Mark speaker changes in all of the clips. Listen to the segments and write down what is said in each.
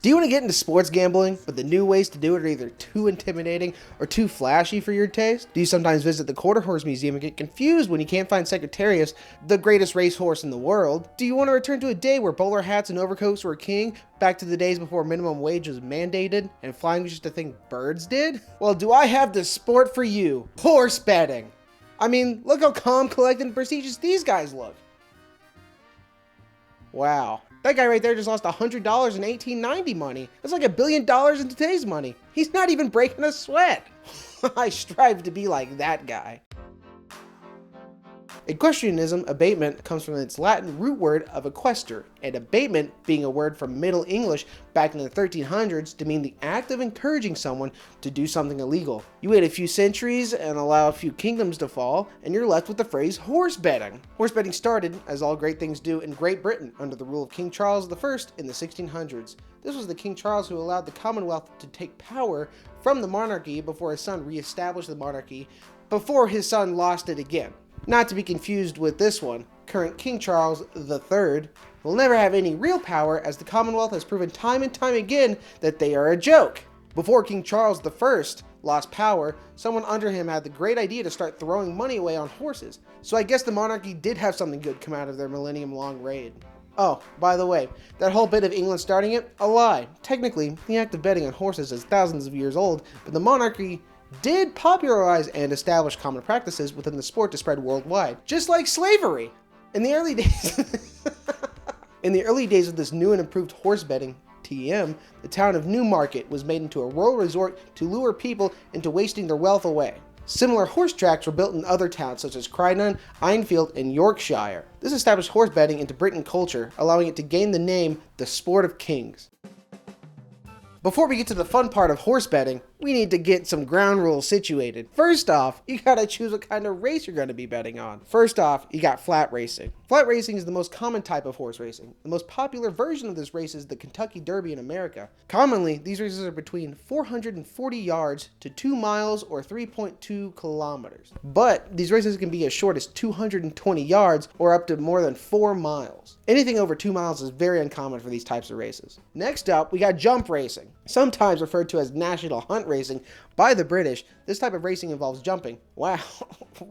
Speaker 1: Do you want to get into sports gambling, but the new ways to do it are either too intimidating or too flashy for your taste? Do you sometimes visit the Quarter Horse Museum and get confused when you can't find Secretarius, the greatest racehorse in the world? Do you want to return to a day where bowler hats and overcoats were king, back to the days before minimum wage was mandated and flying was just a thing birds did? Well, do I have the sport for you? Horse betting! I mean, look how calm, collected, and prestigious these guys look. Wow. That guy right there just lost $100 in 1890 money. That's like $1 billion in today's money. He's not even breaking a sweat. I strive to be like that guy. Equestrianism, abatement, comes from its Latin root word of equester, and abatement being a word from Middle English back in the 1300s to mean the act of encouraging someone to do something illegal. You wait a few centuries and allow a few kingdoms to fall, and you're left with the phrase horse betting. Horse betting started, as all great things do, in Great Britain under the rule of King Charles I in the 1600s. This was the King Charles who allowed the Commonwealth to take power from the monarchy before his son re-established the monarchy, before his son lost it again. Not to be confused with this one, current King Charles III will never have any real power, as the Commonwealth has proven time and time again that they are a joke. Before King Charles I lost power, someone under him had the great idea to start throwing money away on horses, so I guess the monarchy did have something good come out of their millennium-long reign. Oh, by the way, that whole bit of England starting it, a lie. Technically, the act of betting on horses is thousands of years old, but the monarchy did popularize and establish common practices within the sport to spread worldwide, just like slavery. In the early days of this new and improved horse betting, TM, the town of Newmarket was made into a rural resort to lure people into wasting their wealth away. Similar horse tracks were built in other towns such as Croydon, Enfield, and Yorkshire. This established horse betting into Britain culture, allowing it to gain the name the Sport of Kings. Before we get to the fun part of horse betting, we need to get some ground rules situated. First off, you gotta choose what kind of race you're gonna be betting on. First off, you got flat racing. Flat racing is the most common type of horse racing. The most popular version of this race is the Kentucky Derby in America. Commonly, these races are between 440 yards to 2 miles or 3.2 kilometers. But these races can be as short as 220 yards or up to more than 4 miles. Anything over 2 miles is very uncommon for these types of races. Next up, we got jump racing. Sometimes referred to as national hunt racing by the British, this type of racing involves jumping. Wow,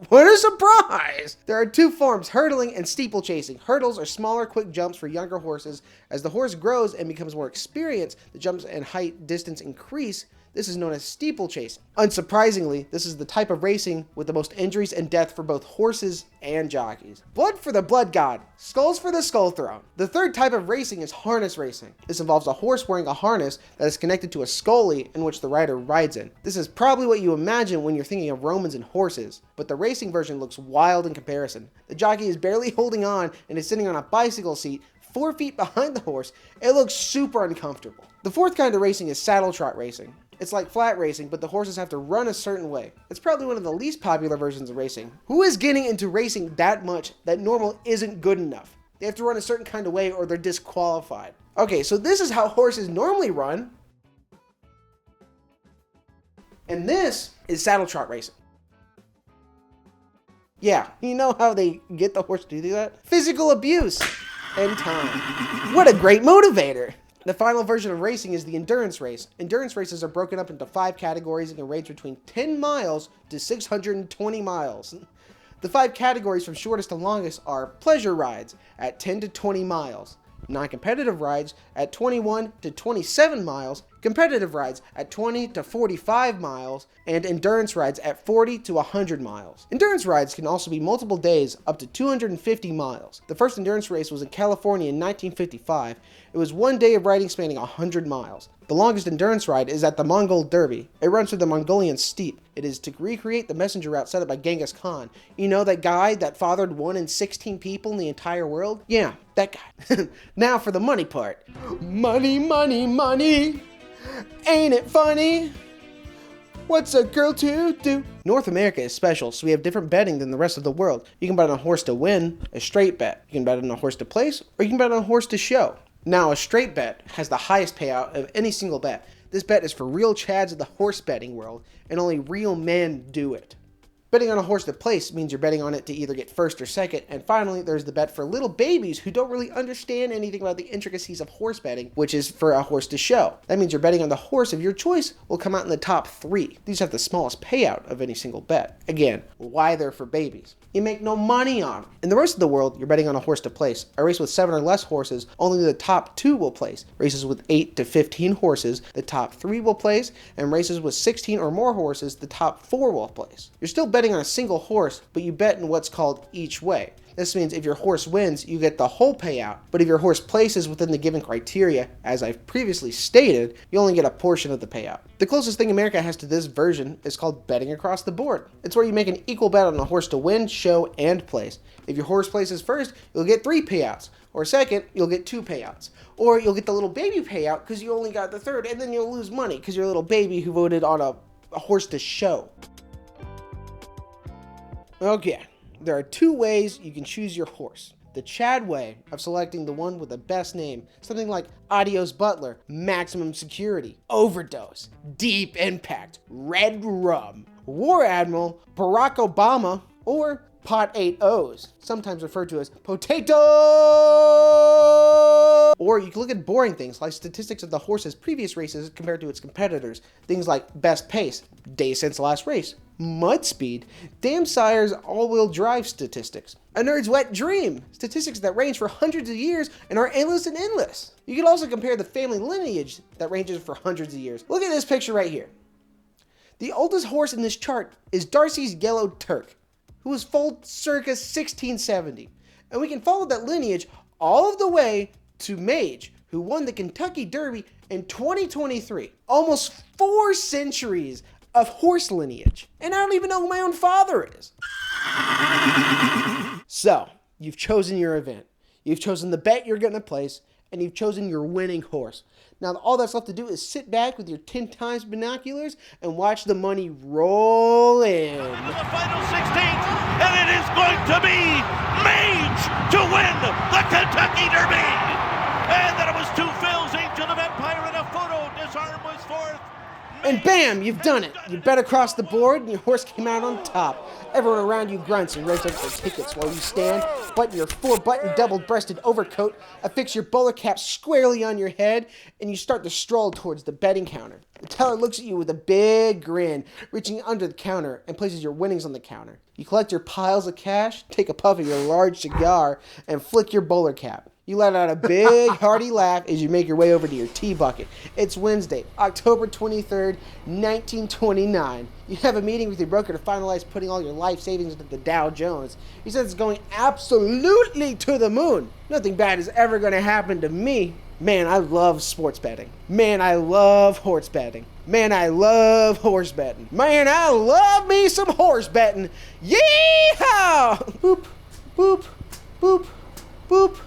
Speaker 1: what a surprise! There are two forms, hurdling and steeplechasing. Hurdles are smaller, quick jumps for younger horses. As the horse grows and becomes more experienced, the jumps and height distance increase. This is known as steeplechasing. Unsurprisingly, this is the type of racing with the most injuries and death for both horses and jockeys. Blood for the blood god, skulls for the skull throne. The third type of racing is harness racing. This involves a horse wearing a harness that is connected to a scully in which the rider rides in. This is probably what you imagine when you're thinking of Romans and horses, but the racing version looks wild in comparison. The jockey is barely holding on and is sitting on a bicycle seat 4 feet behind the horse. It looks super uncomfortable. The fourth kind of racing is saddle trot racing. It's like flat racing, but the horses have to run a certain way. It's probably one of the least popular versions of racing. Who is getting into racing that much that normal isn't good enough? They have to run a certain kind of way or they're disqualified. Okay, so this is how horses normally run. And this is saddle trot racing. Yeah, you know how they get the horse to do that? Physical abuse and time. What a great motivator! The final version of racing is the endurance race. Endurance races are broken up into 5 categories and can range between 10 miles to 620 miles. The 5 categories from shortest to longest are pleasure rides at 10 to 20 miles, non-competitive rides at 21 to 27 miles, competitive rides at 20 to 45 miles, and endurance rides at 40 to 100 miles. Endurance rides can also be multiple days, up to 250 miles. The first endurance race was in California in 1955. It was 1 day of riding spanning 100 miles. The longest endurance ride is at the Mongol Derby. It runs through the Mongolian steppe. It is to recreate the messenger route set up by Genghis Khan. You know, that guy that fathered 1 in 16 people in the entire world? Yeah, that guy. Now for the money part. Money, money, money. Ain't it funny? What's a girl to do? North America is special, so we have different betting than the rest of the world. You can bet on a horse to win, a straight bet. You can bet on a horse to place, or you can bet on a horse to show. Now, a straight bet has the highest payout of any single bet. This bet is for real chads of the horse betting world, and only real men do it. Betting on a horse to place means you're betting on it to either get first or second. And finally, there's the bet for little babies who don't really understand anything about the intricacies of horse betting, which is for a horse to show. That means you're betting on the horse of your choice will come out in the top 3. These have the smallest payout of any single bet. Again, why they're for babies. You make no money on them. In the rest of the world, you're betting on a horse to place. A race with 7 or less horses, only the top 2 will place. Races with 8 to 15 horses, the top 3 will place. And races with 16 or more horses, the top 4 will place. You're still betting on a single horse, but you bet in what's called each way. This means if your horse wins, you get the whole payout, but if your horse places within the given criteria, as I've previously stated, you only get a portion of the payout. The closest thing America has to this version is called betting across the board. It's where you make an equal bet on a horse to win, show, and place. If your horse places first, you'll get 3 payouts, or second, you'll get 2 payouts. Or you'll get the little baby payout because you only got the third, and then you'll lose money because you're a little baby who voted on a horse to show. Okay. There are 2 ways you can choose your horse. The Chad way of selecting the one with the best name, something like Adios Butler, Maximum Security, Overdose, Deep Impact, Red Rum, War Admiral, Barack Obama, or Pot 8 O's, sometimes referred to as Potato! Or you can look at boring things like statistics of the horse's previous races compared to its competitors. Things like best pace, days since the last race, mud speed, damn sire's all-wheel drive statistics, a nerd's wet dream, statistics that range for hundreds of years and are endless and endless. You can also compare the family lineage that ranges for hundreds of years. Look at this picture right here. The oldest horse in this chart is Darcy's Yellow Turk, who was foaled circa 1670. And we can follow that lineage all of the way to Mage, who won the Kentucky Derby in 2023. Almost 4 centuries of horse lineage. And I don't even know who my own father is. So, you've chosen your event. You've chosen the bet you're going to place, and you've chosen your winning horse. Now, all that's left to do is sit back with your 10 times binoculars and watch the money roll in.
Speaker 2: The final 16th, and it is going to be Mage to win the Kentucky Derby. And then it was 2 fills, Angel of Empire, and a photo. Disarm was 4th.
Speaker 1: And bam, you've done it. You bet across the board and your horse came out on top. Everyone around you grunts and races up their tickets while you stand, button your 4-button double-breasted overcoat, affix your bowler cap squarely on your head, and you start to stroll towards the betting counter. The teller looks at you with a big grin, reaching under the counter and places your winnings on the counter. You collect your piles of cash, take a puff of your large cigar, and flick your bowler cap. You let out a big, hearty laugh as you make your way over to your tea bucket. It's Wednesday, October 23rd, 1929. You have a meeting with your broker to finalize putting all your life savings into the Dow Jones. He says it's going absolutely to the moon. Nothing bad is ever going to happen to me. Man, I love sports betting. Man, I love horse betting. Man, I love horse betting. Man, I love me some horse betting. Yeehaw! Boop, boop, boop, boop.